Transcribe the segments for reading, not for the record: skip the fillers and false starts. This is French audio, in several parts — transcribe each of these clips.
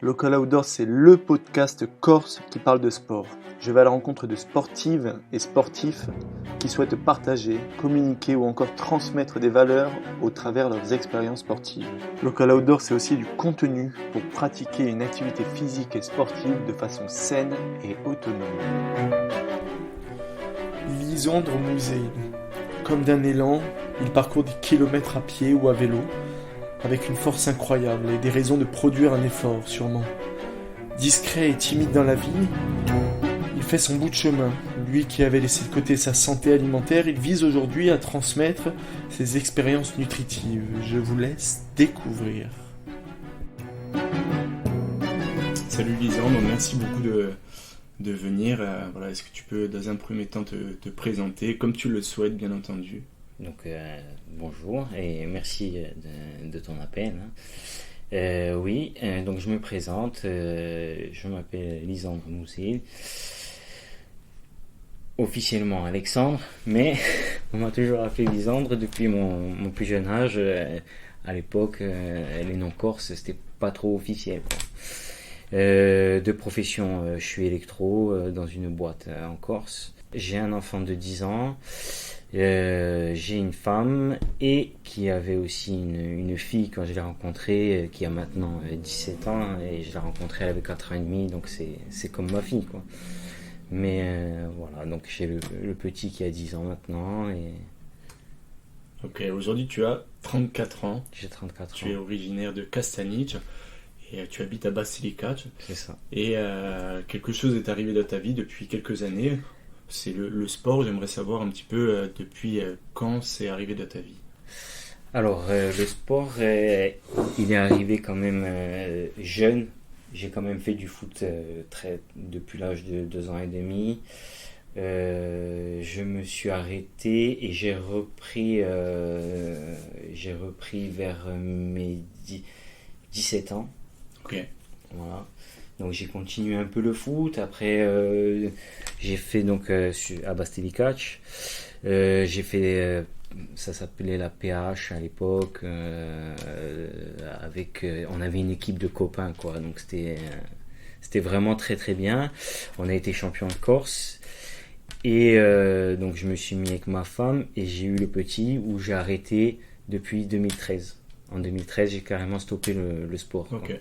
Local Outdoor, c'est le podcast corse qui parle de sport. Je vais à la rencontre de sportives et sportifs qui souhaitent partager, communiquer ou encore transmettre des valeurs au travers de leurs expériences sportives. Local Outdoor, c'est aussi du contenu pour pratiquer une activité physique et sportive de façon saine et autonome. Lisandre Mouzeil. Comme d'un élan, il parcourt des kilomètres à pied ou à vélo, avec une force incroyable et des raisons de produire un effort, sûrement. Discret et timide dans la vie, il fait son bout de chemin. Lui qui avait laissé de côté sa santé alimentaire, il vise aujourd'hui à transmettre ses expériences nutritives. Je vous laisse découvrir. Salut Lisandre, merci beaucoup de venir. Voilà, est-ce que tu peux dans un premier temps te présenter comme tu le souhaites, bien entendu. Donc bonjour et merci de ton appel. Donc je me présente, je m'appelle Lisandre Mouzeil, officiellement Alexandre, mais on m'a toujours appelé Lisandre depuis mon plus jeune âge. À l'époque, les noms corses, c'était pas trop officiel, quoi. De profession, je suis électro dans une boîte en Corse. J'ai un enfant de 10 ans. J'ai une femme et qui avait aussi une fille quand je l'ai rencontrée, qui a maintenant 17 ans, et je l'ai rencontrée, elle avait 4 ans et demi, donc c'est comme ma fille, quoi. Mais voilà, donc j'ai le petit qui a 10 ans maintenant. Ok, aujourd'hui tu as 34 ans. J'ai 34 ans. Tu es originaire de Castanic et tu habites à Basilicate. C'est ça. Et quelque chose est arrivé dans ta vie depuis quelques années. C'est le sport. J'aimerais savoir un petit peu depuis quand c'est arrivé dans ta vie. Alors, le sport, il est arrivé quand même jeune. J'ai quand même fait du foot depuis l'âge de 2 ans et demi. Je me suis arrêté et j'ai repris vers mes 17 ans. Ok. Voilà. Donc j'ai continué un peu le foot. Après, j'ai fait donc à Basilicate. J'ai fait, ça s'appelait la PH à l'époque. On avait une équipe de copains, quoi. Donc c'était vraiment très très bien. On a été champion de Corse. Et donc je me suis mis avec ma femme et j'ai eu le petit où j'ai arrêté depuis 2013. En 2013, j'ai carrément stoppé le sport. Ok.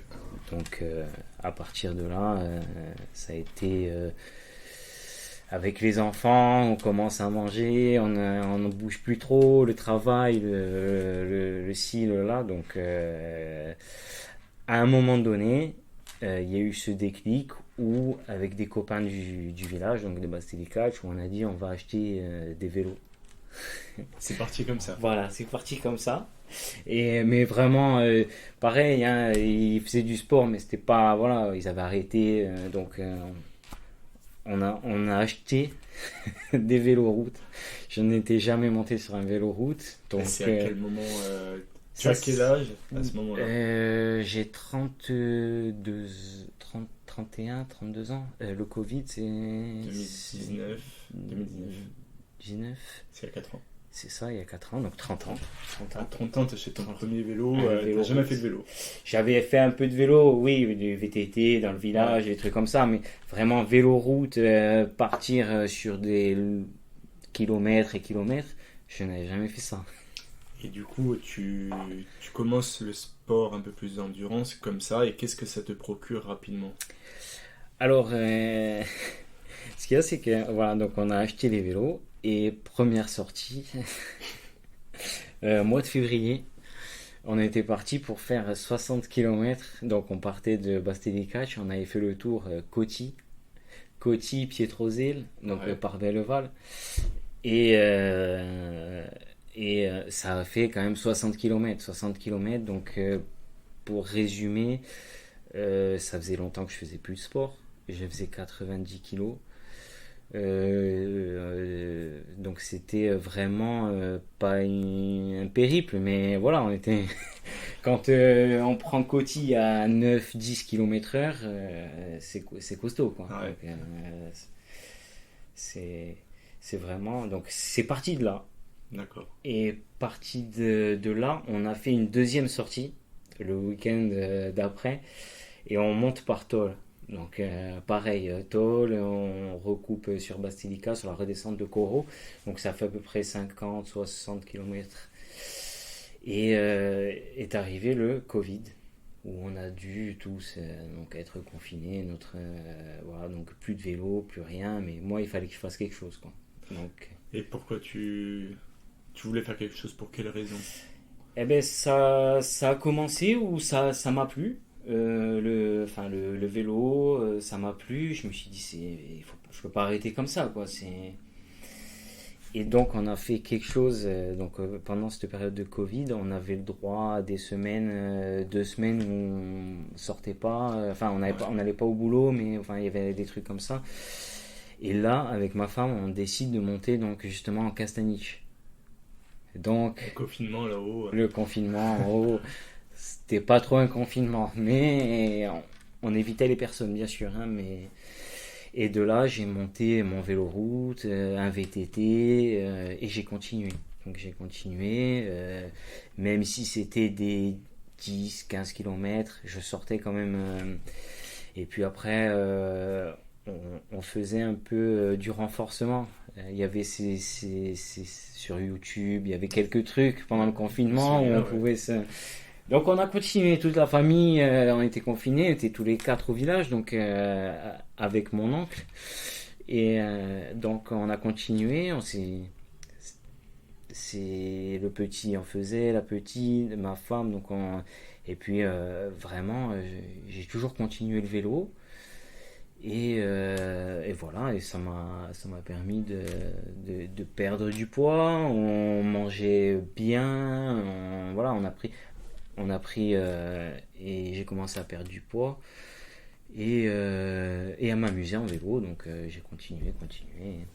Donc à partir de là, ça a été avec les enfants, on commence à manger, on ne bouge plus trop, le travail, le ci, le là. Donc à un moment donné, il y a eu ce déclic où, avec des copains du village, donc de Basilicate, où on a dit on va acheter des vélos. C'est parti comme ça. Voilà, c'est parti comme ça. Mais vraiment, pareil, hein, ils faisaient du sport, mais c'était pas, voilà, ils avaient arrêté, donc on a acheté des véloroutes. Je n'étais jamais monté sur un véloroute. Donc, c'est à quel moment tu as quel âge à ce moment-là? J'ai 31, 32 ans. Le Covid, c'est 2019. 19. C'est il y a 4 ans. C'est ça, il y a 4 ans, donc 30 ans. À 30 ans, tu achètes ton premier vélo, vélo, t'as jamais fait de vélo? J'avais fait un peu de vélo, oui, du VTT dans le village, des trucs comme ça, mais vraiment vélo-route, partir sur des kilomètres et kilomètres, je n'avais jamais fait ça. Et du coup, tu commences le sport un peu plus d'endurance comme ça, et qu'est-ce que ça te procure rapidement? Alors, ce qu'il y a, c'est que voilà, donc on a acheté les vélos. Et première sortie, mois de février, on était parti pour faire 60 km. Donc on partait de Basilicate, on avait fait le tour Coty, Pietrozele, donc par Belleval. Et ça a fait quand même 60 km. 60 km, donc pour résumer, ça faisait longtemps que je faisais plus de sport. Je faisais 90 kilos. Donc c'était vraiment pas un périple, mais voilà, on était quand on prend Coty à 9-10 km/h, c'est costaud, quoi. Ouais. Donc, c'est vraiment, donc c'est parti de là. D'accord. Et parti de là, on a fait une deuxième sortie le week-end d'après. et on monte par tôle. Donc pareil, tôle, on recoupe sur Bastilica, sur la redescente de Coro. Donc ça fait à peu près 50-60 km. Et est arrivé le Covid, où on a dû tous donc être confinés. Voilà, donc plus de vélo, plus rien. Mais moi, il fallait que je fasse quelque chose, quoi. Donc, Et pourquoi tu voulais faire quelque chose, pour quelle raison? eh ben ça a commencé où ça m'a plu. Le vélo, ça m'a plu. Je me suis dit, je peux pas arrêter comme ça, quoi. Et donc on a fait quelque chose. Pendant cette période de Covid, on avait le droit à des semaines, 2 semaines où on sortait pas. On n'allait pas au boulot, mais enfin il y avait des trucs comme ça. Et là, avec ma femme, on décide de monter donc justement en Castaniche. Donc Le confinement là-haut. le confinement en haut, c'était pas trop un confinement, mais on évitait les personnes bien sûr, hein, mais et de là j'ai monté mon vélo route, un VTT, et j'ai continué. Donc j'ai continué, même si c'était des 10-15 km, je sortais quand même. Et puis après, on faisait un peu du renforcement. Il y avait sur YouTube, il y avait quelques trucs pendant le confinement où on pouvait se. Donc on a continué, toute la famille, on était confinés, on était tous les 4 au village, donc avec mon oncle. Et donc on a continué, c'est le petit en faisait, la petite, ma femme, et puis vraiment j'ai toujours continué le vélo. Et voilà, et ça m'a permis de perdre du poids. On mangeait bien, voilà, on a pris et j'ai commencé à perdre du poids et à m'amuser en vélo. Donc j'ai continué.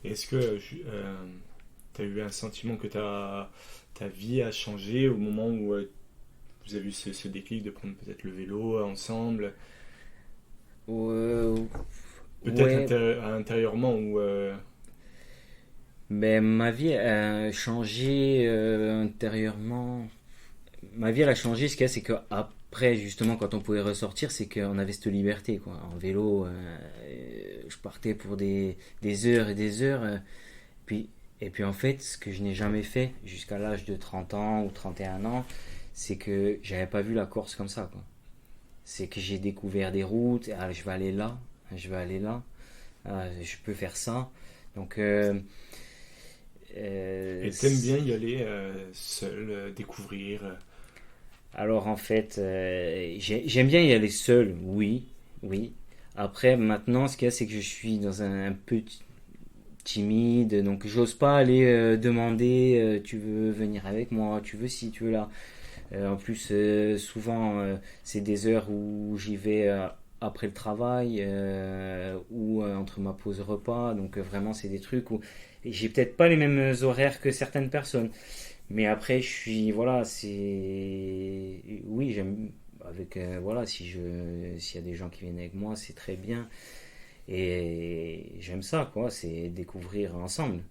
Est-ce que tu as eu un sentiment que ta vie a changé au moment où vous avez eu ce déclic de prendre peut-être le vélo ensemble? Peut-être Ouais, intérieurement ou mais ma vie a changé intérieurement. Ma vie elle a changé. Ce qu'il y a, c'est que après justement quand on pouvait ressortir, c'est qu'on avait cette liberté, quoi. En vélo, je partais pour des heures et des heures. Puis et puis en fait, ce que je n'ai jamais fait jusqu'à l'âge de 30 ans ou 31 ans, c'est que j'avais pas vu la Corse comme ça, quoi. C'est que j'ai découvert des routes. Ah, je vais aller là, je vais aller là. Ah, je peux faire ça. Donc et t'aimes bien y aller seul, découvrir. alors en fait, j'aime bien y aller seul, oui, oui. Après, maintenant, ce qu'il y a, c'est que je suis dans un peu timide, donc j'ose pas aller demander, tu veux venir avec moi, tu veux ci, tu veux là. En plus, souvent, c'est des heures où j'y vais après le travail ou entre ma pause repas. Donc vraiment, c'est des trucs où j'ai peut-être pas les mêmes horaires que certaines personnes. Mais après, je suis voilà, c'est oui, j'aime avec voilà, s'il y a des gens qui viennent avec moi, c'est très bien et j'aime ça quoi, c'est découvrir ensemble.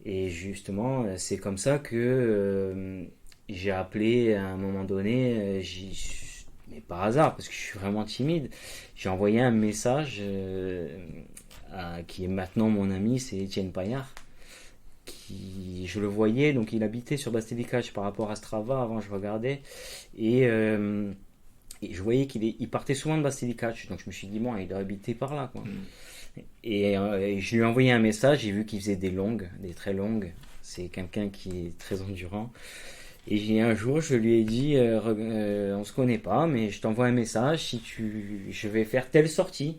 Et justement, c'est comme ça que j'ai appelé à un moment donné, mais par hasard, parce que je suis vraiment timide, j'ai envoyé un message qui est maintenant mon ami, c'est Étienne Paillard. Je le voyais, donc il habitait sur Bastilicache par rapport à Strava, avant je regardais, et je voyais il partait souvent de Bastilicache, donc je me suis dit, bon, il doit habiter par là, quoi. Et je lui ai envoyé un message, j'ai vu qu'il faisait des très longues, c'est quelqu'un qui est très endurant. Et un jour, je lui ai dit, on se connaît pas, mais je t'envoie un message je vais faire telle sortie.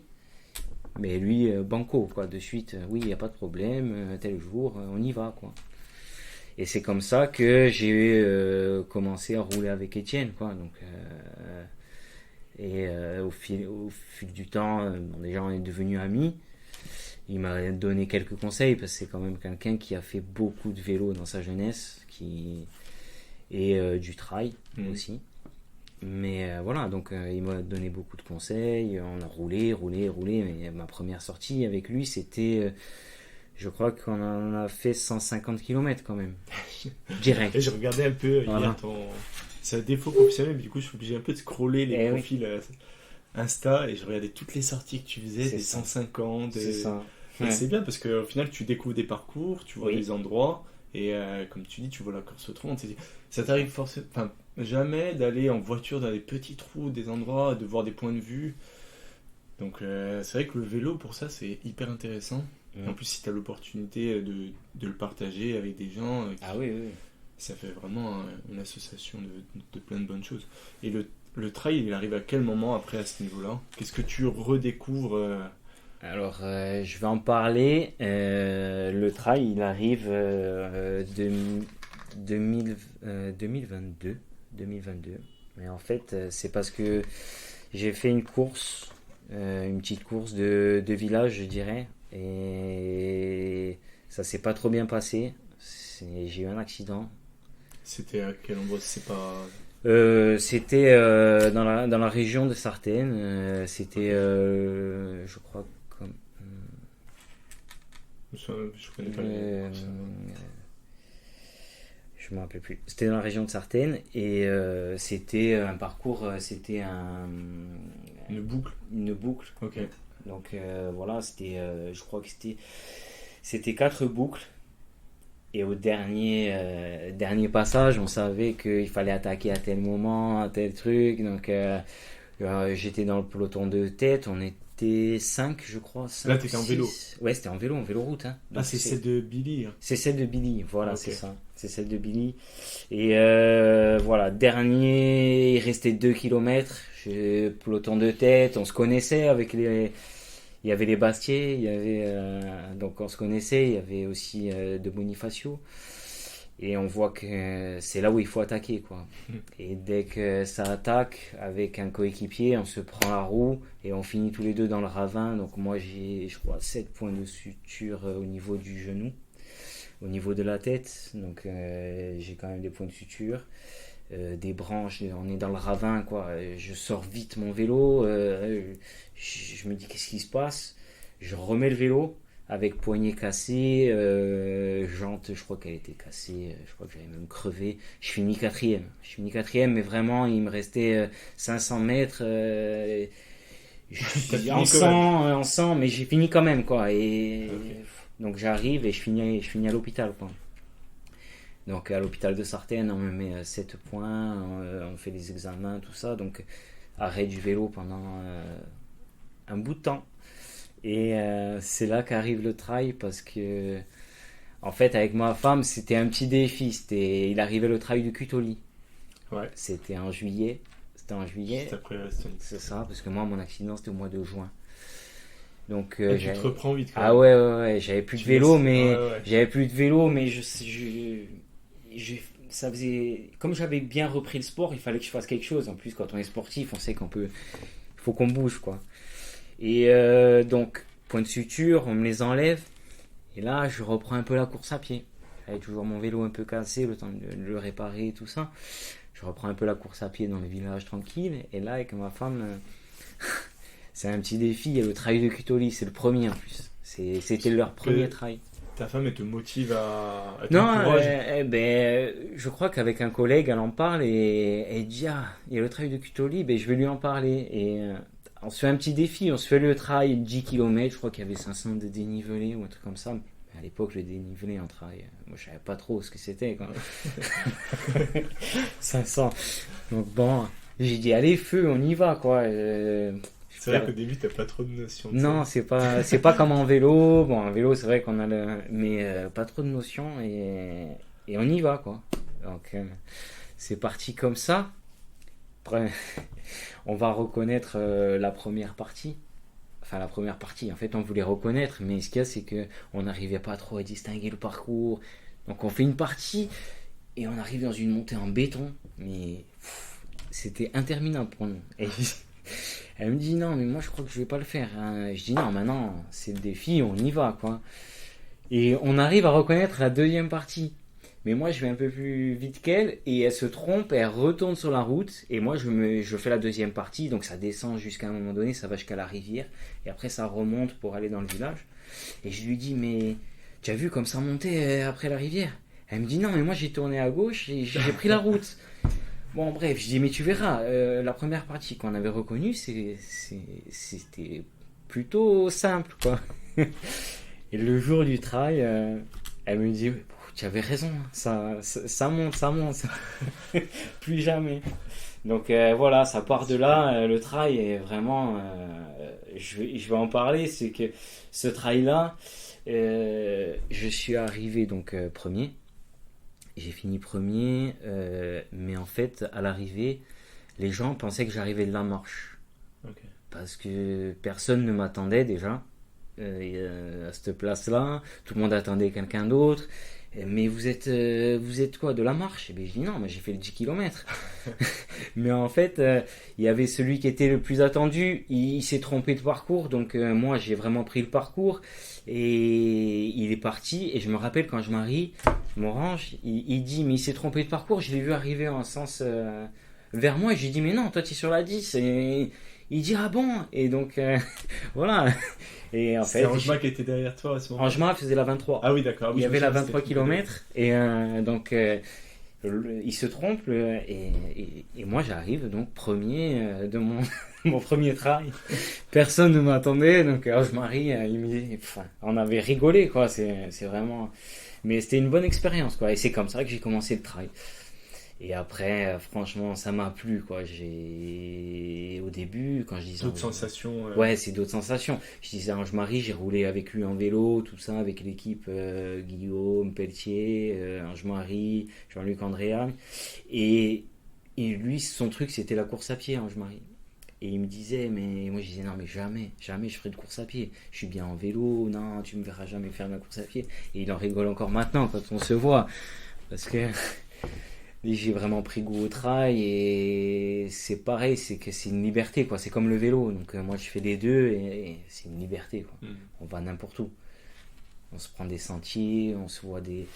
Mais lui, banco, quoi, de suite, oui, il n'y a pas de problème, tel jour, on y va, quoi. Et c'est comme ça que j'ai commencé à rouler avec Étienne, quoi. Donc, au fil du temps, déjà on est devenus amis. Il m'a donné quelques conseils parce que c'est quand même quelqu'un qui a fait beaucoup de vélo dans sa jeunesse, et du trail aussi. Mais voilà, donc il m'a donné beaucoup de conseils. On a roulé. Mais ma première sortie avec lui, c'était. Je crois qu'on en a fait 150 km quand même. Direct. Et je regardais un peu Voilà. hier c'est un défaut professionnel, mais du coup je suis obligé un peu de scroller les profils Insta et je regardais toutes les sorties que tu faisais, C'est des ça. 150. C'est ça. Et Ouais. c'est bien parce qu'au final, tu découvres des parcours, tu vois Oui. des endroits, et comme tu dis, tu vois la course au trot. Ça t'arrive forcément, enfin, jamais d'aller en voiture dans des petits trous, des endroits, de voir des points de vue. Donc c'est vrai que le vélo, pour ça, c'est hyper intéressant. Et en plus, si tu as l'opportunité de le partager avec des gens, Ah oui, oui. ça fait vraiment une association de plein de bonnes choses. Et le trail, il arrive à quel moment après à ce niveau-là? Qu'est-ce que tu redécouvres Alors, je vais en parler. Le trail, il arrive 2022. 2022. Mais en fait, c'est parce que j'ai fait une course, une petite course de village, je dirais. Et ça s'est pas trop bien passé. J'ai eu un accident. C'était à quel endroit? C'est pas. C'était dans la région de Sartène. C'était, je crois, comme. Je connais pas les. Euh, je me rappelle plus. C'était dans la région de Sartène et c'était un parcours, c'était Une boucle. une boucle. Ok. Donc voilà, c'était, je crois que c'était 4 boucles. Et au dernier passage, on savait qu'il fallait attaquer à tel moment, à tel truc. Donc j'étais dans le peloton de tête. On était 5, je crois. Là, t'étais en vélo. Ouais, c'était en vélo route. Hein. Ah, Donc, c'est celle de Billy. c'est celle de Billy, voilà, Ok. c'est ça. C'est celle de Billy. Et voilà, dernier, il restait 2 km. Peloton de tête, on se connaissait avec les. Il y avait les Bastiers, il y avait, donc on se connaissait, il y avait aussi de Bonifacio. Et on voit que c'est là où il faut attaquer, quoi. Et dès que ça attaque avec un coéquipier, on se prend la roue et on finit tous les deux dans le ravin. Donc moi j'ai, je crois, 7 points de suture au niveau du genou, au niveau de la tête. Donc j'ai quand même des points de suture. Des branches, on est dans le ravin, quoi. Je sors vite mon vélo, je me dis qu'est-ce qui se passe. Je remets le vélo avec poignet cassé, jante, je crois qu'elle était cassée, je crois que j'avais même crevé. Je finis quatrième, mais vraiment il me restait 500 mètres. T'as fini En quand même. 100, mais j'ai fini quand même, quoi. Et Ok. donc j'arrive et je finis à l'hôpital, quoi. Donc à l'hôpital de Sartène, on me met 7 points, on fait des examens, tout ça. Donc arrêt du vélo pendant un bout de temps. Et c'est là qu'arrive le trail parce que, en fait, avec ma femme, c'était un petit défi. Il arrivait le trail du Cutoli. Ouais. C'était en juillet. Juste après la Stone. C'est ça, parce que moi, mon accident, c'était au mois de juin. Donc, Tu te j'avais- reprends vite quand Ah même. ouais, j'avais plus de Tu vélo, laisses- mais ouais. j'avais plus de vélo, mais ça faisait, comme j'avais bien repris le sport, il fallait que je fasse quelque chose. En plus, quand on est sportif, on sait il faut qu'on bouge, quoi. Et donc, point de suture, on me les enlève, et là, je reprends un peu la course à pied. J'avais toujours mon vélo un peu cassé, le temps de le réparer et tout ça. Je reprends un peu la course à pied dans le village tranquille, et là, avec ma femme, c'est un petit défi. Il y a le trail de Cutoli, c'est le premier en plus. C'était leur premier trail. Ta femme, elle te motive à Non, t'encourage. je crois qu'avec un collègue, elle en parle et elle dit ah, il y a le trail de Cutoli, je vais lui en parler. Et on se fait un petit défi, on se fait le trail 10 km, je crois qu'il y avait 500 de dénivelé ou un truc comme ça. Mais à l'époque, le dénivelé en trail, moi je savais pas trop ce que c'était, quoi. 500. Donc bon, j'ai dit allez, feu, on y va, quoi. C'est vrai qu'au début, t'as pas trop de notions. de Non, ça. c'est pas comme en vélo. Bon, en vélo, c'est vrai qu'on a mais pas trop de notions et on y va, quoi. Donc, c'est parti comme ça. Après, on va reconnaître la première partie. Enfin, la première partie, en fait, on voulait reconnaître, mais ce qu'il y a, c'est que on n'arrivait pas trop à distinguer le parcours. Donc, on fait une partie et on arrive dans une montée en béton, mais c'était interminable pour nous. Et elle me dit non, mais moi je crois que je vais pas le faire, hein. Je dis non, maintenant c'est le défi, on y va, quoi. Et on arrive à reconnaître la deuxième partie. Mais moi je vais un peu plus vite qu'elle et elle se trompe, elle retourne sur la route et moi je fais la deuxième partie, donc ça descend jusqu'à un moment donné, ça va jusqu'à la rivière et après ça remonte pour aller dans le village. Et je lui dis mais tu as vu comme ça montait après la rivière? Elle me dit non, mais moi j'ai tourné à gauche et j'ai pris la route. Bon, bref, je dis, mais tu verras, la première partie qu'on avait reconnue, c'était plutôt simple, quoi. Et le jour du trail, elle me dit, tu avais raison, ça monte, ça monte. Plus jamais. Donc voilà, ça part de là. Le trail est vraiment. Je vais en parler. C'est que ce trail-là, je suis arrivé donc premier. J'ai fini premier, mais en fait, à l'arrivée, les gens pensaient que j'arrivais de la marche. Ok. Parce que personne ne m'attendait déjà à cette place-là. Tout le monde attendait quelqu'un d'autre. Mais vous êtes quoi, de la marche? Et bien, je dis non, mais j'ai fait le 10 km. Mais en fait, il y avait celui qui était le plus attendu. Il s'est trompé de parcours. Donc moi, j'ai vraiment pris le parcours. Et il est parti. Et je me rappelle quand je m'arrive, Morange, il dit, mais il s'est trompé de parcours. Je l'ai vu arriver en sens vers moi. Et j'ai dit, mais non, toi, tu es sur la 10. Et il dit, ah bon? Et donc, voilà. Et en fait, C'est Angema qui était derrière toi à ce moment-là. Angema faisait la 23. Ah oui, d'accord. Ah oui, Il y je me avait la souviens, 23 c'était km. Et donc, il se trompe. Et moi, j'arrive donc premier de mon premier trail. Personne ne m'attendait. Donc, je m'arrive. Enfin, on avait rigolé, quoi. C'est vraiment. Mais c'était une bonne expérience, quoi. Et c'est comme ça que j'ai commencé le trail. Et après, franchement, ça m'a plu, quoi. Au début, quand je disais... D'autres sensations. Ouais, c'est d'autres sensations. Je disais Ange-Marie, j'ai roulé avec lui en vélo, tout ça, avec l'équipe Guillaume, Pelletier, Ange-Marie, Jean-Luc Andréa. Et lui, son truc, c'était la course à pied, Ange-Marie. Et il me disait, mais moi je disais, non, mais jamais je ferai de course à pied. Je suis bien en vélo, non, tu me verras jamais faire de la course à pied. Et il en rigole encore maintenant quand on se voit. Parce que... Et j'ai vraiment pris goût au trail et c'est pareil, c'est que c'est une liberté, quoi. C'est comme le vélo, donc moi je fais les deux et c'est une liberté, quoi. On va n'importe où. On se prend des sentiers, on se voit des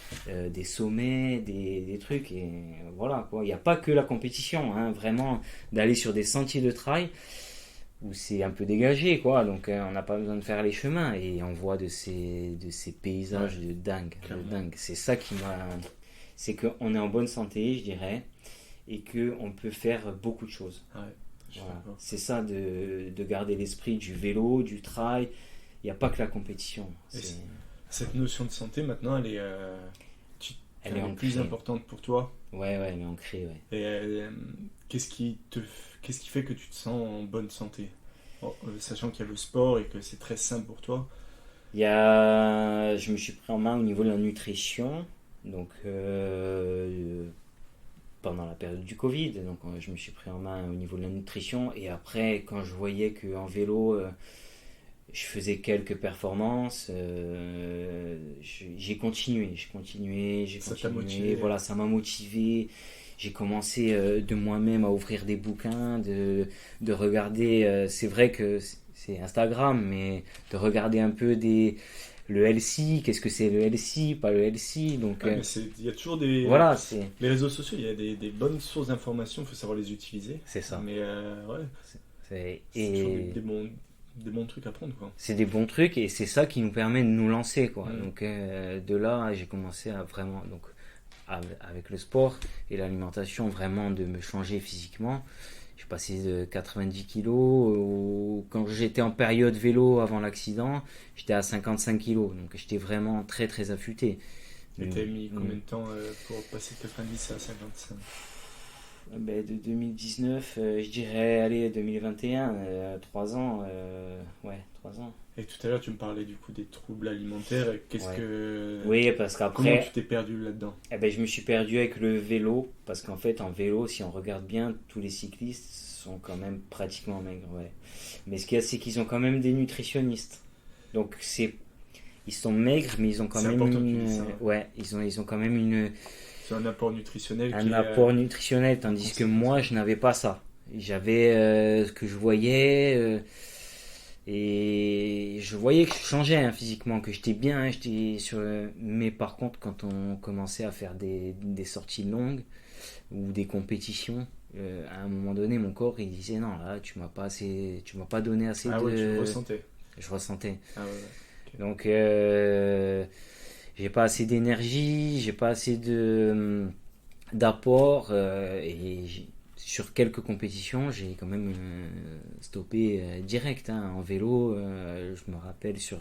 sommets, des trucs et voilà, quoi. Il n'y a pas que la compétition, hein, vraiment d'aller sur des sentiers de trail où c'est un peu dégagé, quoi. Donc on n'a pas besoin de faire les chemins et on voit de ces paysages de dingue, de dingue. C'est ça qui m'a... C'est qu'on est en bonne santé, je dirais, et qu'on peut faire beaucoup de choses. Ouais, voilà. C'est ça de garder l'esprit du vélo, du trail. Il n'y a pas que la compétition. Cette notion de santé, maintenant, elle est plus importante pour toi. Ouais, elle est ancrée. Ouais. Et qu'est-ce qui fait que tu te sens en bonne santé, sachant qu'il y a le sport et que c'est très simple pour toi? Je me suis pris en main au niveau de la nutrition. Donc pendant la période du Covid, donc je me suis pris en main au niveau de la nutrition et après quand je voyais qu'en vélo je faisais quelques performances, j'ai continué. Ça t'a motivé. Voilà, ça m'a motivé. J'ai commencé de moi-même à ouvrir des bouquins, de regarder, c'est vrai que c'est Instagram, mais de regarder un peu le LC, qu'est-ce que c'est le LC, pas le LC, donc... il y a toujours des... Voilà, les réseaux sociaux, il y a des bonnes sources d'informations, il faut savoir les utiliser. C'est ça. Mais ouais, c'est toujours des bons trucs à prendre, quoi. C'est des bons trucs et c'est ça qui nous permet de nous lancer, quoi. Donc de là, j'ai commencé à vraiment... Donc, avec le sport et l'alimentation, vraiment de me changer physiquement. J'ai passé de 90 kilos. Quand j'étais en période vélo avant l'accident, j'étais à 55 kilos. Donc j'étais vraiment très très affûté. Et t'as mis combien de temps pour passer de 90 à 55? De 2019, je dirais, allez, 2021, 3 ans. 3 ans. Et tout à l'heure, tu me parlais du coup des troubles alimentaires. Oui, parce qu'après... Comment tu t'es perdu là-dedans? Je me suis perdu avec le vélo, parce qu'en fait, en vélo, si on regarde bien, tous les cyclistes sont quand même pratiquement maigres, ouais. Mais ce qu'il y a, c'est qu'ils ont quand même des nutritionnistes. Donc, ils sont maigres, mais ils ont quand même ils ont quand même une... C'est un apport nutritionnel. Nutritionnel, tandis que moi, je n'avais pas ça. J'avais ce que je voyais... Et je voyais que je changeais physiquement, que j'étais bien, mais par contre quand on commençait à faire des sorties longues ou des compétitions, à un moment donné mon corps il disait non, là tu m'as pas donné assez de... ouais, tu ressentais. Je ressentais. Okay. Donc j'ai pas assez d'énergie, j'ai pas assez d'apport et sur quelques compétitions, j'ai quand même stoppé direct hein, en vélo. Je me rappelle Et sur-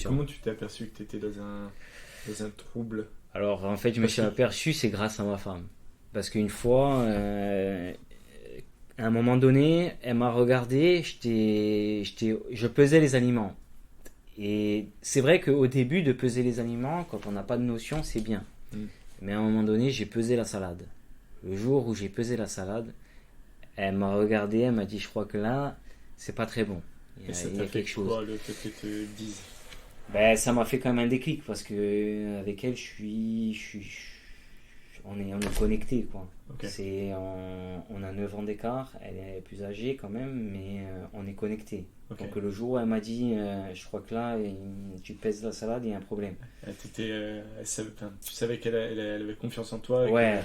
comment tu t'es aperçu que tu étais dans un trouble? Alors en fait, je me Parce suis que- aperçu, c'est grâce à ma femme. Parce qu'une fois, à un moment donné, elle m'a regardé, je pesais les aliments. Et c'est vrai qu'au début, de peser les aliments, quand on n'a pas de notion, c'est bien. Mm. Mais à un moment donné, j'ai pesé la salade. Le jour où j'ai pesé la salade, elle m'a regardé, elle m'a dit, je crois que là, c'est pas très bon. Et ça Il y t'a a fait quelque chose. quoi le fait que tu te dises? Ben, ça m'a fait quand même un déclic parce que avec elle, on est connecté quoi. Ok. On a 9 ans d'écart, elle est plus âgée quand même, mais on est connecté. Ok. Donc le jour où elle m'a dit, je crois que là, tu pèses la salade, il y a un problème. Tu savais qu'elle avait confiance en toi. Ouais.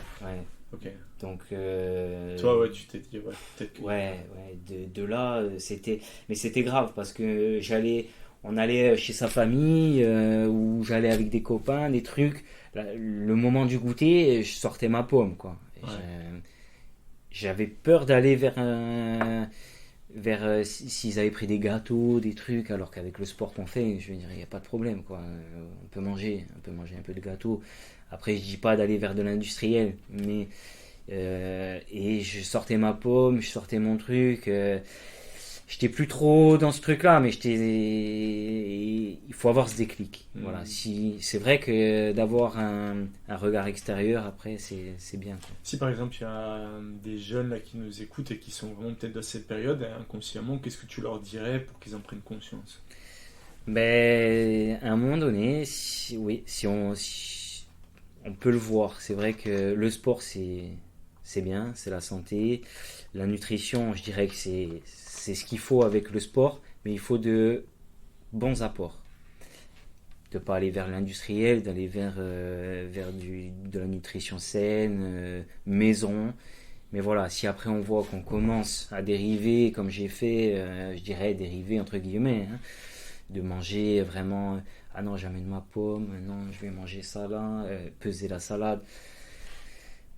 Ok. Donc Toi, ouais, tu t'es dit, ouais, peut-être que. ouais. De là, mais c'était grave parce que on allait chez sa famille ou j'allais avec des copains, des trucs. Le moment du goûter, je sortais ma pomme, quoi. Ouais. J'avais peur d'aller vers s'ils avaient pris des gâteaux, des trucs, alors qu'avec le sport qu'on fait, je veux dire, il n'y a pas de problème, quoi. On peut manger un peu de gâteau. Après, je dis pas d'aller vers de l'industriel, mais et je sortais ma pomme, je sortais mon truc. J'étais plus trop dans ce truc-là, mais il faut avoir ce déclic. Voilà. C'est vrai que d'avoir un regard extérieur, après, c'est bien, quoi. Si par exemple il y a des jeunes là qui nous écoutent et qui sont vraiment peut-être dans cette période, inconsciemment, qu'est-ce que tu leur dirais pour qu'ils en prennent conscience? Ben, à un moment donné, si on peut le voir. C'est vrai que le sport, c'est bien, c'est la santé. La nutrition, je dirais que c'est ce qu'il faut avec le sport, mais il faut de bons apports. De ne pas aller vers l'industriel, d'aller vers de la nutrition saine, maison. Mais voilà, si après on voit qu'on commence à dériver, comme j'ai fait, je dirais dériver entre guillemets, hein, de manger vraiment, ah non, j'amène ma pomme, non, je vais manger ça là, peser la salade.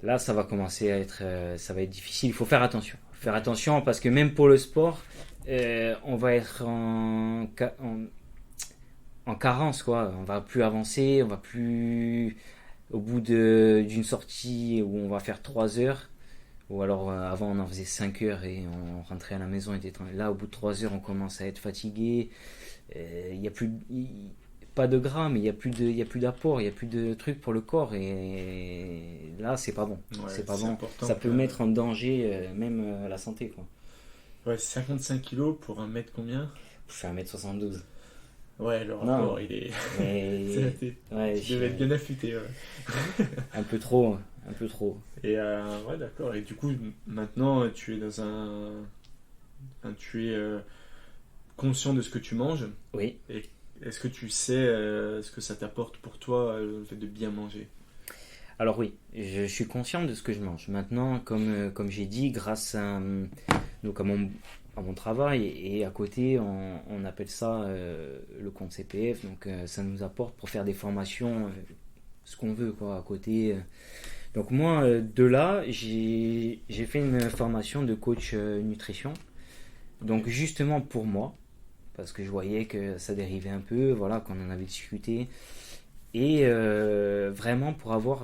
Là, ça va commencer ça va être difficile. Il faut faire attention. Faire attention parce que même pour le sport, on va être en carence, quoi. On va plus avancer, on va plus au bout d'une sortie où on va faire 3 heures. Ou alors avant on en faisait 5 heures et on rentrait à la maison. Là, au bout de 3 heures, on commence à être fatigué. Il n'y a plus. Pas de gras, mais il y a plus d'apport, il y a plus de trucs pour le corps et là c'est pas bon. Ouais, c'est pas bon. important Ça peut mettre en danger même la santé, quoi. Ouais, 55 kilos pour un mètre combien? Je fais 1m72. Ouais, le rapport il est. Mais... Tu devais être bien affûté. Ouais. un peu trop. Et ouais, d'accord. Et du coup, maintenant tu es tu es conscient de ce que tu manges. Oui. Et est-ce que tu sais ce que ça t'apporte pour toi, le fait de bien manger? Alors oui, je suis conscient de ce que je mange. Maintenant, comme j'ai dit, grâce donc à mon travail et à côté, on appelle ça le compte CPF. Donc ça nous apporte pour faire des formations, ce qu'on veut, quoi, à côté. Donc moi, de là, j'ai fait une formation de coach nutrition. Donc justement pour moi, parce que je voyais que ça dérivait un peu, voilà, qu'on en avait discuté, et vraiment pour avoir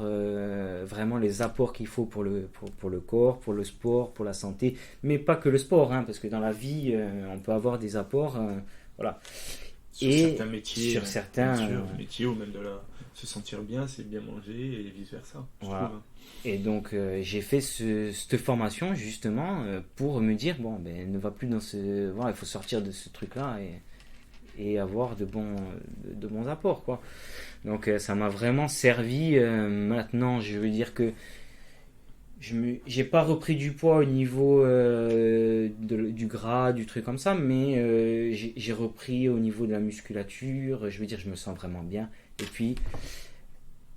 vraiment les apports qu'il faut pour le corps, pour le sport, pour la santé, mais pas que le sport, hein, parce que dans la vie, on peut avoir des apports, voilà. Sur certains métiers, sur certains métiers ou même se sentir bien, c'est bien manger et vice versa. Voilà. Et donc j'ai fait cette formation justement pour me dire bon ben ne va plus dans voilà, il faut sortir de ce truc là et avoir de bons apports, quoi. Donc ça m'a vraiment servi. Maintenant je veux dire que j'ai pas repris du poids au niveau du gras, du truc comme ça, mais j'ai repris au niveau de la musculature. Je veux dire, je me sens vraiment bien. Et puis,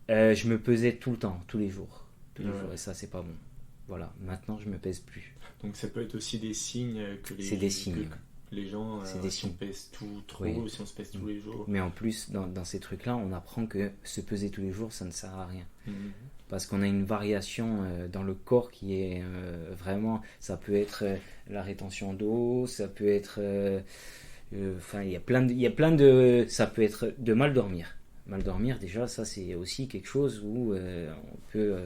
je me pesais tout le temps, tous les jours, et ça, c'est pas bon. Voilà, maintenant, je me pèse plus. Donc, ça peut être aussi des signes que c'est des signes. Les gens, si on pèse tout trop, oui. Si on se pèse tous les jours. Mais en plus, dans ces trucs-là, on apprend que se peser tous les jours, ça ne sert à rien. parce qu'on a une variation dans le corps qui est vraiment, ça peut être la rétention d'eau, ça peut être, enfin il y a plein de, ça peut être de mal dormir. Mal dormir déjà, ça c'est aussi quelque chose où on peut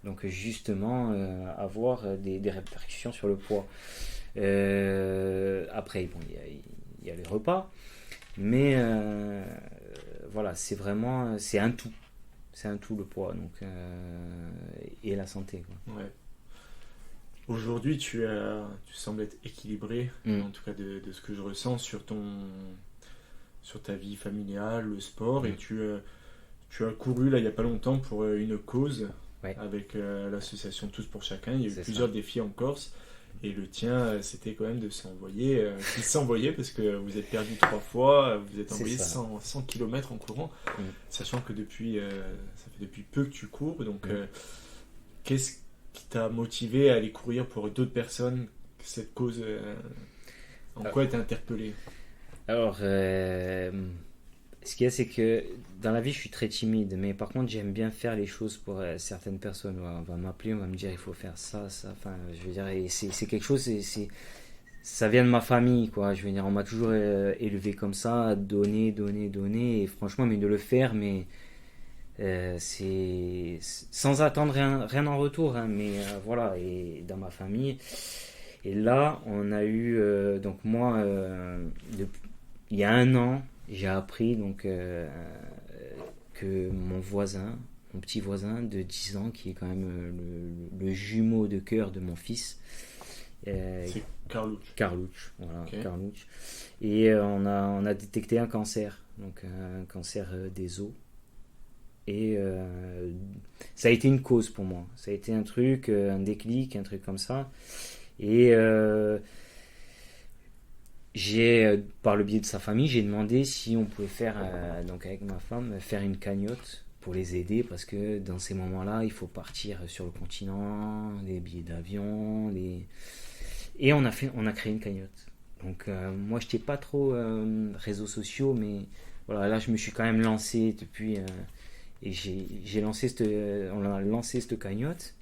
donc justement avoir des répercussions sur le poids. Après, bon, il y a les repas, mais voilà, c'est vraiment, c'est un tout. C'est un tout le poids donc, et la santé. Quoi. Ouais. Aujourd'hui, tu sembles être équilibré, en tout cas de ce que je ressens sur ta vie familiale, le sport, et tu as couru là il n'y a pas longtemps pour une cause avec l'association Tous pour Chacun. Il y a eu plusieurs défis en Corse. Et le tien, c'était quand même de s'envoyer, parce que vous êtes perdu 3 fois, vous êtes envoyé 100 km en courant, sachant que ça fait depuis peu que tu cours. Donc, qu'est-ce qui t'a motivé à aller courir pour d'autres personnes? Cette cause, en quoi elle t'a interpellé? Alors, ce qu'il y a, c'est que dans la vie, je suis très timide, mais par contre, j'aime bien faire les choses pour certaines personnes. On va m'appeler, on va me dire, il faut faire ça, ça. Enfin, je veux dire, et c'est quelque chose, ça vient de ma famille, quoi. Je veux dire, on m'a toujours élevé comme ça, à donner, et franchement, mais de le faire, mais c'est sans attendre rien en retour, hein, mais voilà, et dans ma famille. Et là, on a eu, donc moi, il y a 1 an, j'ai appris donc que mon petit voisin de 10 ans, qui est quand même le jumeau de cœur de mon fils, c'est Carlouch. Voilà, Okay. Carlouch. Et on a détecté un cancer, donc un cancer des os. Et ça a été une cause pour moi. Ça a été un truc, un déclic, un truc comme ça. Et par le biais de sa famille, j'ai demandé si on pouvait faire, donc avec ma femme, faire une cagnotte pour les aider, parce que dans ces moments-là, il faut partir sur le continent, les billets d'avion, et on a créé une cagnotte. Donc moi, je n'étais pas trop réseaux sociaux, mais voilà, là, je me suis quand même lancé depuis, et on a lancé cette cagnotte.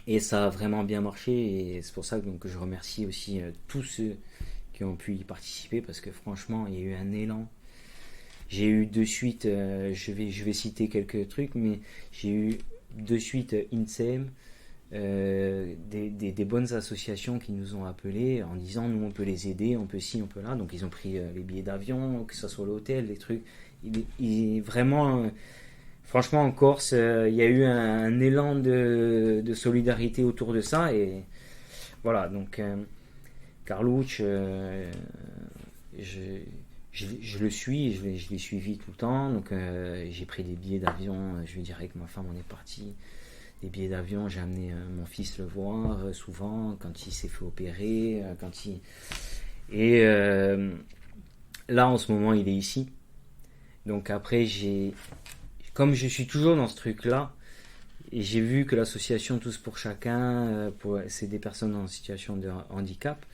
Et ça a vraiment bien marché, et c'est pour ça que je remercie aussi tous ceux qui ont pu y participer, parce que franchement, il y a eu un élan. J'ai eu de suite, je vais citer quelques trucs, mais j'ai eu de suite INSEM, des bonnes associations qui nous ont appelés en disant nous on peut les aider, on peut ci, on peut là. Donc ils ont pris les billets d'avion, que ce soit l'hôtel, les trucs. Vraiment... Franchement, en Corse, il y a eu un élan de solidarité autour de ça. Et voilà, donc Carlouch, je le suis, je l'ai suivi tout le temps. Donc j'ai pris des billets d'avion, je veux dire, avec ma femme, on est parti. Des billets d'avion, j'ai amené mon fils le voir souvent, quand il s'est fait opérer. Et là, en ce moment, il est ici. Donc après, comme je suis toujours dans ce truc-là, et j'ai vu que l'association Tous pour Chacun, c'est des personnes en situation de handicap.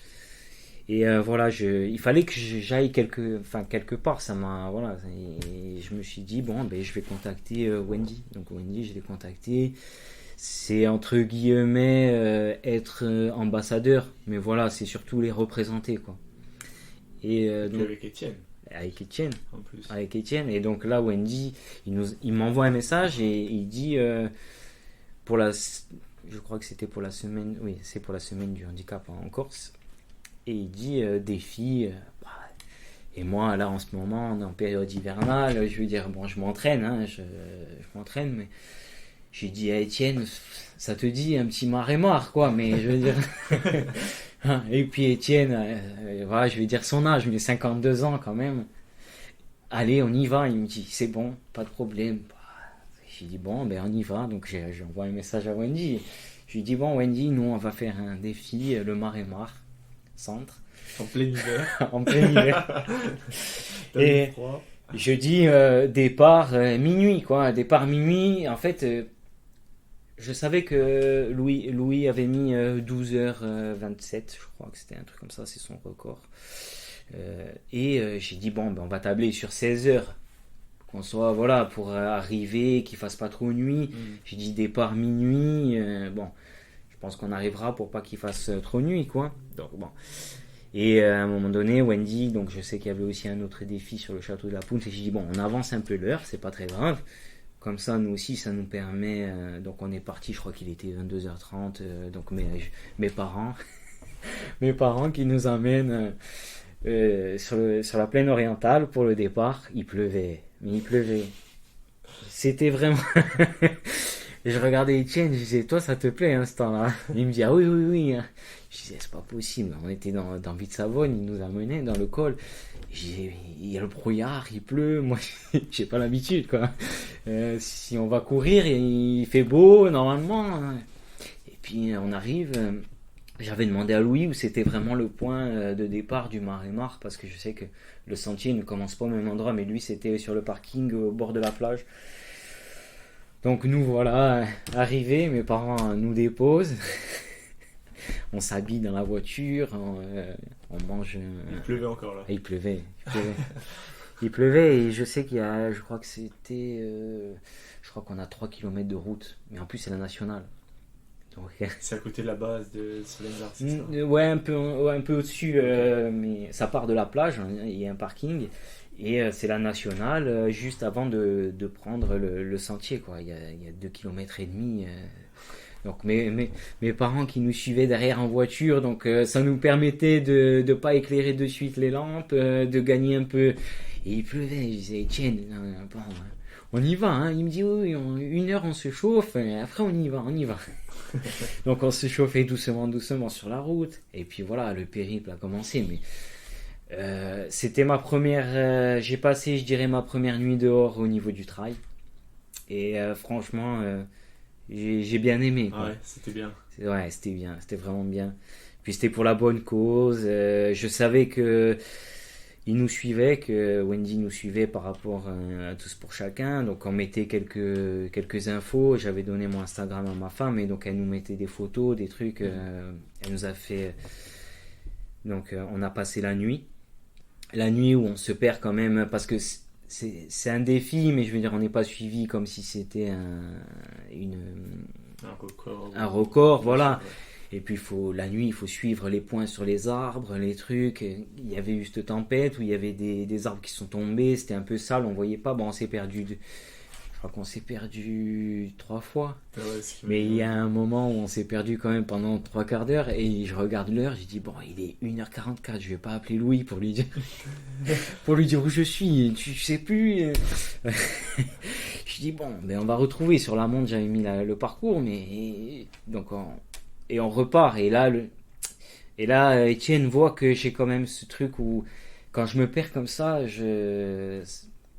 Et voilà, il fallait que j'aille quelque part. Ça m'a, voilà, et je me suis dit, bon, ben, je vais contacter Wendy. Donc Wendy, je l'ai contactée. C'est entre guillemets être ambassadeur, mais voilà, c'est surtout les représenter, quoi. Et donc, avec Étienne. Avec Étienne, en plus. Avec Étienne. Et donc là, Wendy, il m'envoie un message et il dit je crois que c'était pour la semaine, oui, c'est pour la semaine du handicap en Corse. Et il dit défi. Et moi, là, en ce moment, on est en période hivernale. Je veux dire, bon, je m'entraîne, hein, je m'entraîne, mais j'ai dit à Étienne, ça te dit un petit marée-mare, quoi, mais je veux dire. Et puis Étienne, voilà, je vais dire son âge, mais 52 ans quand même. Allez, on y va. Il me dit, c'est bon, pas de problème. J'ai dit, bon, ben on y va. Donc j'ai envoyé un message à Wendy. Je lui dis, bon, Wendy, nous, on va faire un défi, le Marée-Mare Centre. En plein hiver. En plein hiver. Et je dis, départ minuit, quoi. Départ minuit, en fait... je savais que Louis avait mis 12h27, je crois que c'était un truc comme ça, c'est son record. Et j'ai dit, bon, ben, on va tabler sur 16h qu'on soit, voilà, pour arriver, qu'il fasse pas trop nuit. J'ai dit départ minuit, bon, je pense qu'on arrivera pour pas qu'il fasse trop nuit, quoi. Donc bon. Et à un moment donné, Wendy, donc je sais qu'il y avait aussi un autre défi sur le château de la Poule, et j'ai dit bon, on avance un peu l'heure, c'est pas très grave. Comme ça, nous aussi, ça nous permet. Donc on est parti, je crois qu'il était 22h30, donc mes parents, mes parents qui nous amènent sur la plaine orientale pour le départ. Il pleuvait, mais il pleuvait. C'était vraiment. Je regardais Etienne, je disais, toi, ça te plaît, hein, ce temps-là? Il me dit, ah oui, oui, oui. Je disais, c'est pas possible. On était dans Ville-Savonne, il nous a menés dans le col. Je disais, il y a le brouillard, il pleut. Moi, j'ai pas l'habitude, quoi. Si on va courir, il fait beau, normalement. Et puis, on arrive. J'avais demandé à Louis où c'était vraiment le point de départ du Mar-et-Mar, parce que je sais que le sentier ne commence pas au même endroit, mais lui, c'était sur le parking au bord de la plage. Donc nous voilà arrivés, mes parents nous déposent, on s'habille dans la voiture, on mange. Il pleuvait encore là. Et il pleuvait. Il pleuvait et je sais qu'il y a, je crois que c'était, je crois qu'on a 3 km de route, mais en plus c'est la nationale. Donc, c'est à côté de la base de Solenzar, c'est ça? Ouais, un peu au-dessus, mais ça part de la plage, il y a un parking. Et c'est la nationale juste avant de prendre le sentier, quoi. Il y a 2 km et demi. Donc mes parents qui nous suivaient derrière en voiture, donc ça nous permettait de ne pas éclairer de suite les lampes, de gagner un peu. Et il pleuvait, je disais, tiens, bon, on y va, hein. Il me dit, oui, 1 heure on se chauffe, et après on y va. Donc on se chauffait doucement sur la route. Et puis voilà, le périple a commencé, mais... c'était ma première. J'ai passé, je dirais, ma première nuit dehors au niveau du trail. Et franchement, j'ai bien aimé, quoi. Ouais, c'était bien. Ouais, c'était bien, c'était vraiment bien. Puis c'était pour la bonne cause. Je savais que ils nous suivaient, que Wendy nous suivait par rapport à Tous pour Chacun. Donc on mettait quelques infos. J'avais donné mon Instagram à ma femme, et donc elle nous mettait des photos, des trucs. Elle nous a fait. Donc on a passé la nuit. La nuit où on se perd quand même, parce que c'est un défi, mais je veux dire, on n'est pas suivi comme si c'était un record, voilà. Et puis la nuit, il faut suivre les points sur les arbres, les trucs. Il y avait eu cette tempête où il y avait des arbres qui sont tombés, c'était un peu sale, on voyait pas. Bon, on s'est perdu. Je crois qu'on s'est perdu 3 fois. Ah ouais, mais il y a un moment où on s'est perdu quand même pendant 3 quarts d'heure, et je regarde l'heure, je dis bon, il est 1h44, je vais pas appeler Louis pour lui dire où je suis, tu sais plus. Je dis bon, ben on va retrouver sur la montre, j'avais mis le parcours, mais donc on repart, et là Étienne voit que j'ai quand même ce truc où quand je me perds comme ça,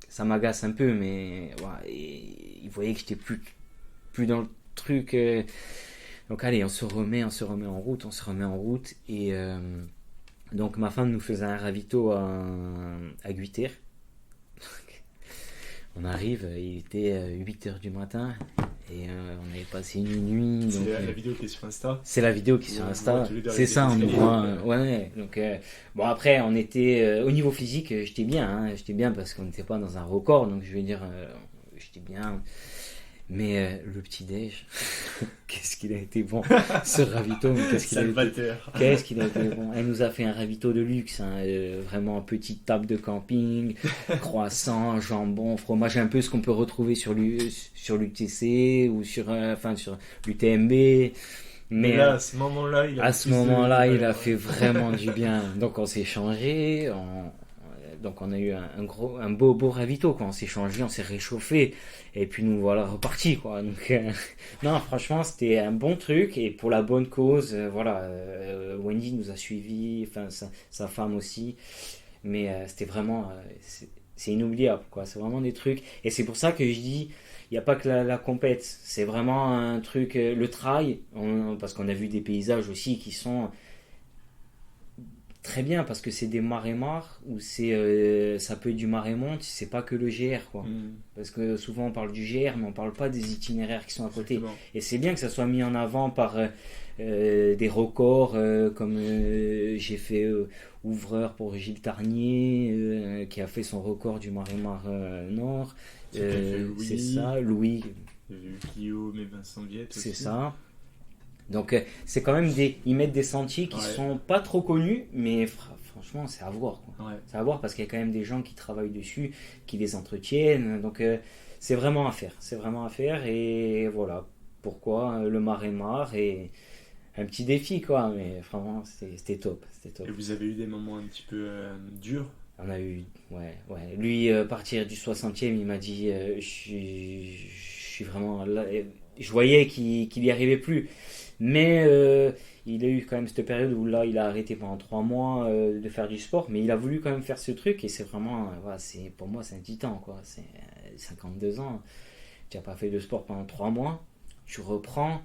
ça m'agace un peu, mais ouais, il voyait que j'étais plus dans le truc. Donc allez, on se remet en route. Et donc ma femme nous faisait un ravito à Guiter. On arrive, il était 8h du matin, et on avait passé une nuit. C'est donc, la vidéo qui est sur Insta. C'est la vidéo qui est sur Insta. C'est ça, on nous voit. Ouais. Donc bon, après, on était au niveau physique, j'étais bien parce qu'on n'était pas dans un record, donc je veux dire, j'étais bien. Mais le petit déj, qu'est-ce qu'il a été bon, ce ravito, mais qu'est-ce qu'il a été bon. Elle nous a fait un ravito de luxe, hein, vraiment petite table de camping, croissant, jambon, fromage, un peu ce qu'on peut retrouver sur l'UTC ou sur l'UTMB. Mais là, à ce moment-là, il a fait vraiment du bien. Donc on s'est changé, donc on a eu un beau ravito, quoi. On s'est changé, on s'est réchauffé, et puis nous voilà repartis, quoi. Donc non, franchement, c'était un bon truc, et pour la bonne cause. Voilà, Wendy nous a suivis, enfin sa femme aussi, mais c'était vraiment c'est inoubliable, quoi. C'est vraiment des trucs, et c'est pour ça que je dis, il n'y a pas que la compète, c'est vraiment un truc, le trail, parce qu'on a vu des paysages aussi qui sont très bien parce que c'est des marais-mares ou ça peut être du marais-monte, c'est pas que le GR quoi. Parce que souvent on parle du GR mais on parle pas des itinéraires qui sont à côté. Exactement. Et c'est bien que ça soit mis en avant par des records comme j'ai fait ouvreur pour Gilles Tarnier qui a fait son record du marais-mare nord. C'est ce qu'a fait Louis. C'est ça, Louis. Il y a eu Guillaume et Vincent Viette aussi. C'est ça. Donc c'est quand même ils mettent des sentiers qui sont pas trop connus, mais franchement c'est à voir quoi. Ouais. C'est à voir parce qu'il y a quand même des gens qui travaillent dessus, qui les entretiennent. Donc c'est vraiment à faire. C'est vraiment à faire et voilà pourquoi le marais-mare et un petit défi quoi. Mais vraiment c'était top. C'était top. Et vous avez eu des moments un petit peu durs? On a eu, ouais. Lui, partir du 60e, il m'a dit, je suis vraiment là. Je voyais qu'il y arrivait plus. Mais il a eu quand même cette période où là, il a arrêté pendant 3 mois de faire du sport. Mais il a voulu quand même faire ce truc. Et c'est vraiment, voilà, pour moi, c'est un titan, quoi. C'est 52 ans. Tu n'as pas fait de sport pendant 3 mois. Tu reprends.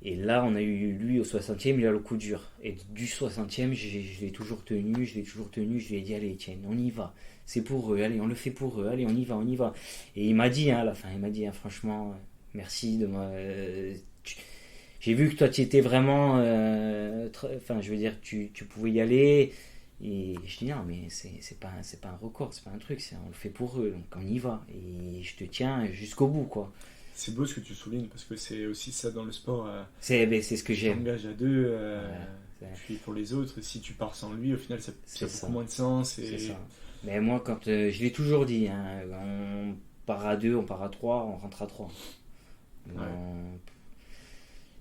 Et là, on a eu lui au 60e, il a le coup dur. Et du 60e, je l'ai toujours tenu. Je lui ai dit, allez, tiens, on y va. C'est pour eux, allez, on le fait pour eux. Allez, on y va. Et il m'a dit, à la fin, franchement, merci de moi. J'ai vu que toi, tu étais vraiment. Enfin, je veux dire, tu pouvais y aller. Et je dis, non, mais c'est pas un record, c'est pas un truc, on le fait pour eux, donc on y va. Et je te tiens jusqu'au bout, quoi. C'est beau ce que tu soulignes parce que c'est aussi ça dans le sport. C'est ce que j'aime. Tu t'engages à deux, puis pour les autres. Si tu pars sans lui, au final, ça a beaucoup moins de sens. C'est ça. Mais moi, quand je l'ai toujours dit, hein, on part à 2, on part à 3, on rentre à 3. Ouais.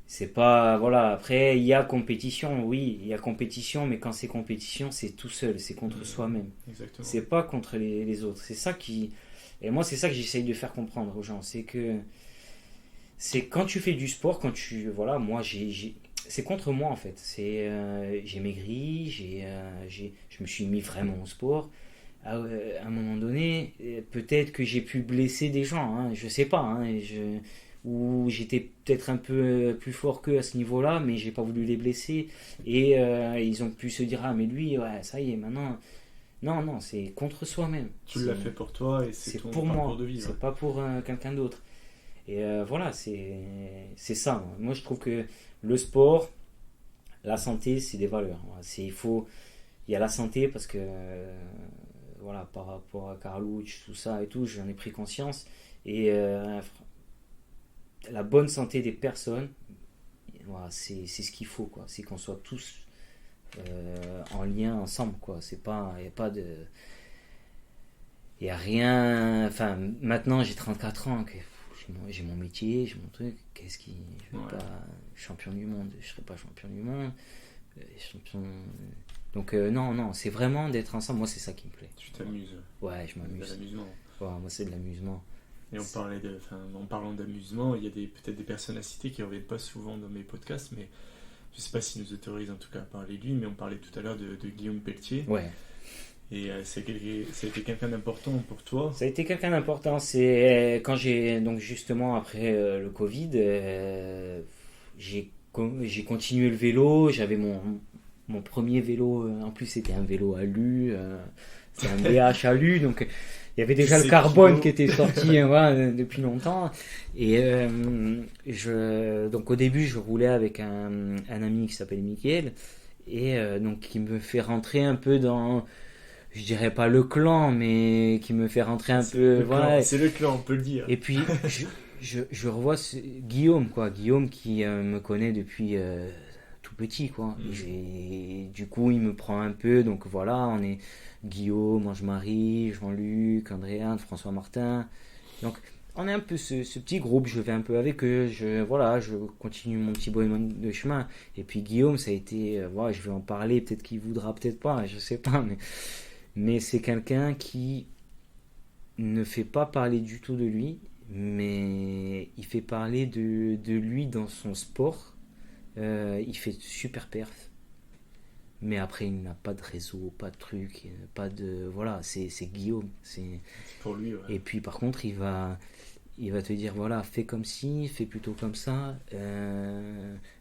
C'est pas. Voilà, après, il y a compétition, oui, il y a compétition, mais quand c'est compétition, c'est tout seul, c'est contre soi-même. Exactement. C'est pas contre les autres. C'est ça qui. Et moi, c'est ça que j'essaye de faire comprendre aux gens. C'est quand tu fais du sport, voilà, moi, c'est contre moi en fait. J'ai maigri, je me suis mis vraiment au sport. À un moment donné, peut-être que j'ai pu blesser des gens, hein, je sais pas, hein, ou j'étais peut-être un peu plus fort qu'eux à ce niveau-là, mais j'ai pas voulu les blesser. Et ils ont pu se dire, ah mais lui, ouais, ça y est, maintenant. Non, c'est contre soi-même. Tu l'as fait pour toi et c'est ton pour parcours moi, de vie. c'est pas pour quelqu'un d'autre. Et voilà, c'est ça. Moi, je trouve que le sport, la santé, c'est des valeurs. Il y a la santé parce que, voilà, par rapport à Carlouch, tout ça et tout, j'en ai pris conscience. Et la bonne santé des personnes, voilà, c'est ce qu'il faut, quoi. C'est qu'on soit tous en lien ensemble, quoi. Il n'y a rien. Enfin, maintenant j'ai 34 ans, j'ai mon métier, j'ai mon truc. Je veux pas champion du monde, je serai pas champion du monde. Donc non, c'est vraiment d'être ensemble. Moi, c'est ça qui me plaît. Tu t'amuses. Ouais, je m'amuse. C'est de l'amusement. Ouais, moi, c'est de l'amusement. Et en parlant d'amusement, il y a peut-être des personnes à citer qui ne reviennent pas souvent dans mes podcasts, mais je ne sais pas s'ils nous autorisent en tout cas à parler de lui, mais on parlait tout à l'heure de Guillaume Pelletier. Ouais. Et ça a été quelqu'un d'important pour toi. Ça a été quelqu'un d'important. C'est quand donc justement après le Covid, j'ai continué le vélo. J'avais mon premier vélo. En plus, c'était un vélo alu. C'est un BH alu, donc il y avait déjà le carbone qui était sorti voilà, depuis longtemps. Et donc au début, je roulais avec un ami qui s'appelle Mickaël, et donc qui me fait rentrer un peu dans, je dirais pas le clan, mais qui me fait rentrer un peu. Voilà. C'est le clan, on peut le dire. Et puis je revois Guillaume qui me connaît depuis tout petit, quoi. Et du coup, il me prend un peu, donc voilà, on est Guillaume, Ange-Marie, Jean-Luc, Andréane, François Martin. Donc on est un peu ce petit groupe, je vais un peu avec eux, je continue mon petit bonhomme de chemin. Et puis Guillaume, ça a été, voilà, je vais en parler, peut-être qu'il voudra, peut-être pas, je sais pas, mais c'est quelqu'un qui ne fait pas parler du tout de lui, mais il fait parler de lui dans son sport. Il fait super perf, mais après il n'a pas de réseau, pas de truc, pas de, voilà, c'est Guillaume, c'est pour lui, ouais. Et puis par contre il va te dire, voilà, fais comme ci, fais plutôt comme ça.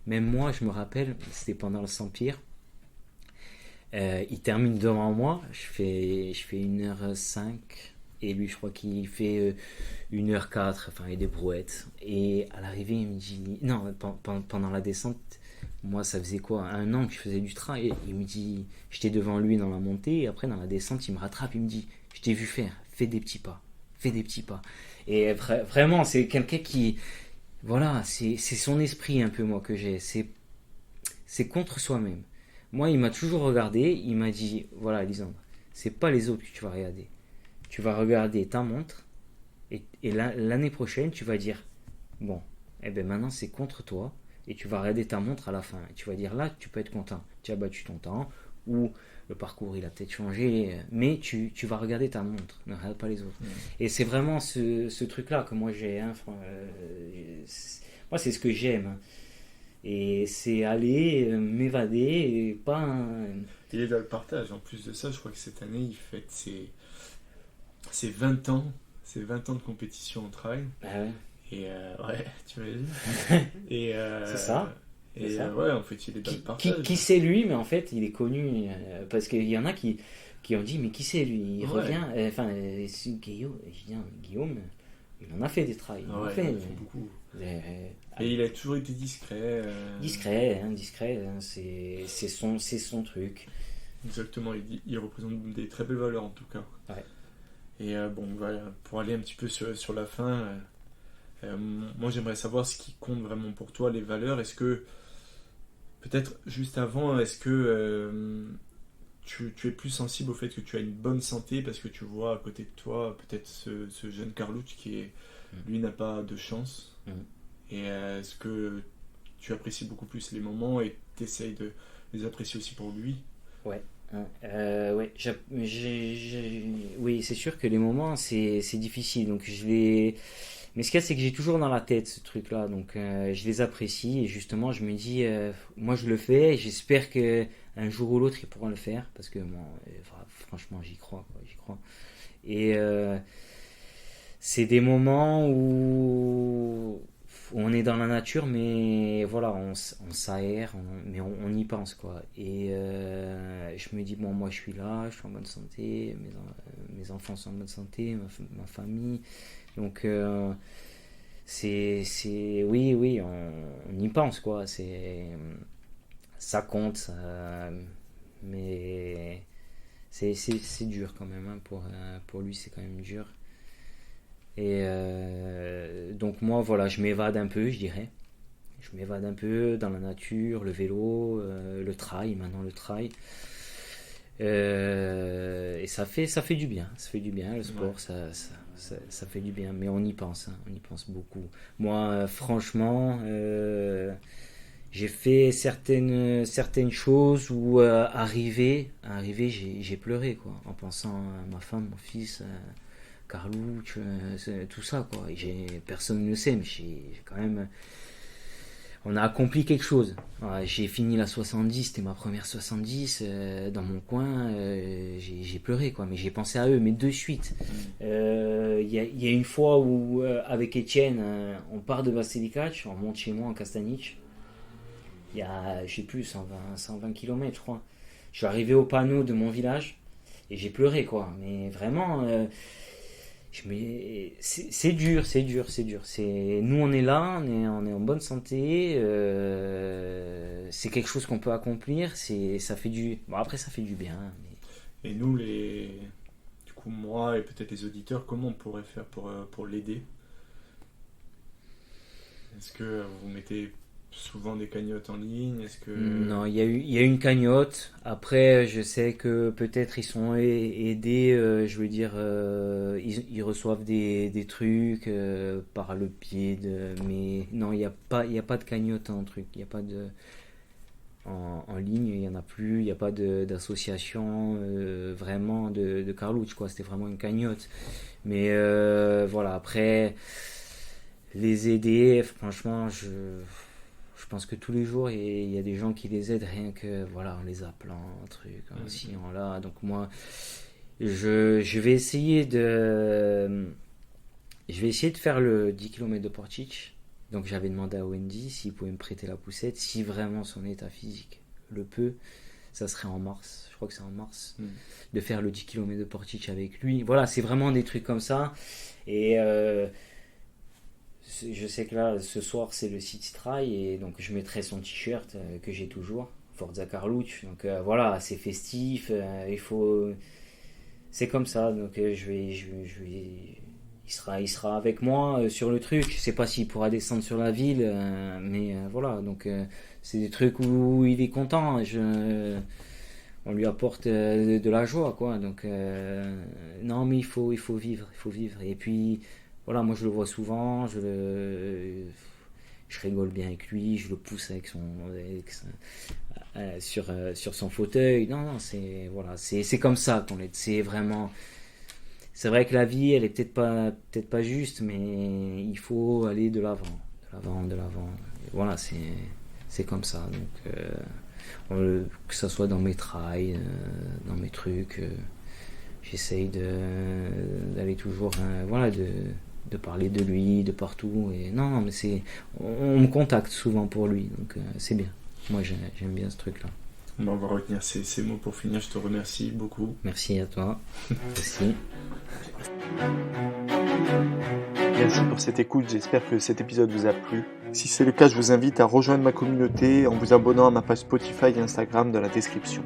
Même moi, je me rappelle, c'était pendant le Saint-Pierre, Il termine devant moi, je fais 1h05 et lui je crois qu'il fait 1h04, enfin il y a des brouettes. Et à l'arrivée il me dit, non, pendant la descente, moi ça faisait quoi, 1 an que je faisais du trail, il me dit, j'étais devant lui dans la montée et après dans la descente il me rattrape, il me dit, je t'ai vu faire, fais des petits pas, fais des petits pas. Et vraiment c'est quelqu'un qui, voilà, c'est son esprit un peu moi que j'ai, c'est contre soi-même. Moi, il m'a toujours regardé, il m'a dit, voilà, Lisandre, c'est pas les autres que tu vas regarder. Tu vas regarder ta montre, et l'année prochaine, tu vas dire, bon, eh ben maintenant c'est contre toi, et tu vas regarder ta montre à la fin. Et tu vas dire, là, tu peux être content, tu as battu ton temps, ou le parcours, il a peut-être changé, mais tu vas regarder ta montre, ne regarde pas les autres. Et c'est vraiment ce truc-là que moi j'ai, hein, moi c'est ce que j'aime, hein. Et c'est aller m'évader et pas Il est dans le partage. En plus de ça, je crois que cette année, il fête ses 20 ans. Ses 20 ans de compétition en trail. Ah ouais. Et ouais, tu imagines. Et c'est ça. Et C'est ça. ouais, en fait, il est dans le partage. Qui c'est lui, mais en fait, il est connu parce qu'il y en a qui ont dit, mais qui c'est lui? Il Ouais. revient. C'est Guillaume. Je dis, ah, Guillaume, il en a fait des trails. Ouais, il en a fait beaucoup. Et il a toujours été discret. Discret, c'est son truc. Exactement, il représente des très belles valeurs en tout cas. Ouais. Et bon, voilà, pour aller un petit peu sur la fin, moi j'aimerais savoir ce qui compte vraiment pour toi, les valeurs. Est-ce que, peut-être juste avant, est-ce que tu es plus sensible au fait que tu as une bonne santé parce que tu vois à côté de toi peut-être ce jeune Carlucci qui lui n'a pas de chance. Et est-ce que tu apprécies beaucoup plus les moments et tu essayes de les apprécier aussi pour lui? Ouais. Ouais, oui, c'est sûr que les moments c'est difficile, donc mais ce qu'il y a, c'est que j'ai toujours dans la tête ce truc-là, donc je les apprécie et justement je me dis, moi je le fais, et j'espère que un jour ou l'autre il pourra le faire parce que bon, franchement j'y crois, quoi, j'y crois. Et c'est des moments où on est dans la nature, mais voilà, on s'aère, mais on y pense, quoi. Et je me dis, bon, moi je suis là, je suis en bonne santé, mes enfants sont en bonne santé, ma famille. Donc, oui, on y pense, quoi. Ça compte, mais c'est dur quand même, hein, pour lui, c'est quand même dur. Et donc moi voilà, je m'évade un peu, je dirais. Je m'évade un peu dans la nature, le vélo, le trail, maintenant le trail. Et ça fait du bien, le sport, ouais. Ça fait du bien, mais on y pense, hein, on y pense beaucoup. Moi, franchement, j'ai fait certaines choses où arrivé, j'ai pleuré, quoi, en pensant à ma femme, mon fils. Carlucci, tout ça, quoi. Personne ne le sait, mais j'ai quand même. On a accompli quelque chose. J'ai fini la 70, c'était ma première 70 dans mon coin. J'ai pleuré, quoi, mais j'ai pensé à eux, mais de suite. Il y a une fois où, avec Étienne, on part de Bastelicac, on monte chez moi en Castanic. Il y a, je sais plus, 120 km, je crois. Je suis arrivé au panneau de mon village et j'ai pleuré, quoi. Mais vraiment. C'est dur. Nous on est là, on est en bonne santé. C'est quelque chose qu'on peut accomplir. Ça fait bon, après ça fait du bien. Mais... Et nous du coup moi et peut-être les auditeurs, comment on pourrait faire pour l'aider? Est-ce que vous mettez souvent des cagnottes en ligne? Est-ce que... Non, il y a une cagnotte. Après, je sais que peut-être ils sont aidés. Je veux dire, ils reçoivent des trucs par le pied de. Mais non, il y a pas de cagnotte en truc. Il y a pas de en ligne. Il y en a plus. Il n'y a pas d'association vraiment de Carlucci, quoi. C'était vraiment une cagnotte. Mais voilà. Après, les aider, franchement, je pense que tous les jours il y a des gens qui les aident, rien que voilà, en les appelant, un truc, ci, en là. Donc moi je vais essayer de faire le 10 km de Portic. Donc j'avais demandé à Wendy s'il pouvait me prêter la poussette, si vraiment son état physique le peut. ça serait en mars, je crois que c'est en mars, Mm. de faire le 10 km de Portic avec lui. Voilà, c'est vraiment des trucs comme ça. Et je sais que là, ce soir, c'est le City Trail, et donc je mettrai son t-shirt que j'ai toujours, Forza Carlucci. Donc voilà, c'est festif, il faut... C'est comme ça, donc je vais... Il sera avec moi sur le truc. Je sais pas s'il pourra descendre sur la ville, mais voilà. Donc c'est des trucs où il est content. On lui apporte de la joie, quoi. Donc non, mais il faut vivre, il faut vivre. Et puis voilà, moi je le vois souvent. Je rigole bien avec lui. Je le pousse sur son fauteuil. Non, c'est voilà, c'est comme ça qu'on est. C'est vraiment. C'est vrai que la vie, elle est peut-être pas juste, mais il faut aller de l'avant. Et voilà, c'est comme ça. Donc, que ça soit dans mes trails, dans mes trucs, j'essaye d'aller toujours, voilà, de parler de lui, de partout. Et non, mais on me contacte souvent pour lui, donc c'est bien. Moi, j'aime bien ce truc-là. On va retenir ces mots pour finir. Je te remercie beaucoup. Merci à toi aussi. Merci pour cette écoute, j'espère que cet épisode vous a plu. Si c'est le cas, je vous invite à rejoindre ma communauté en vous abonnant à ma page Spotify et Instagram dans la description.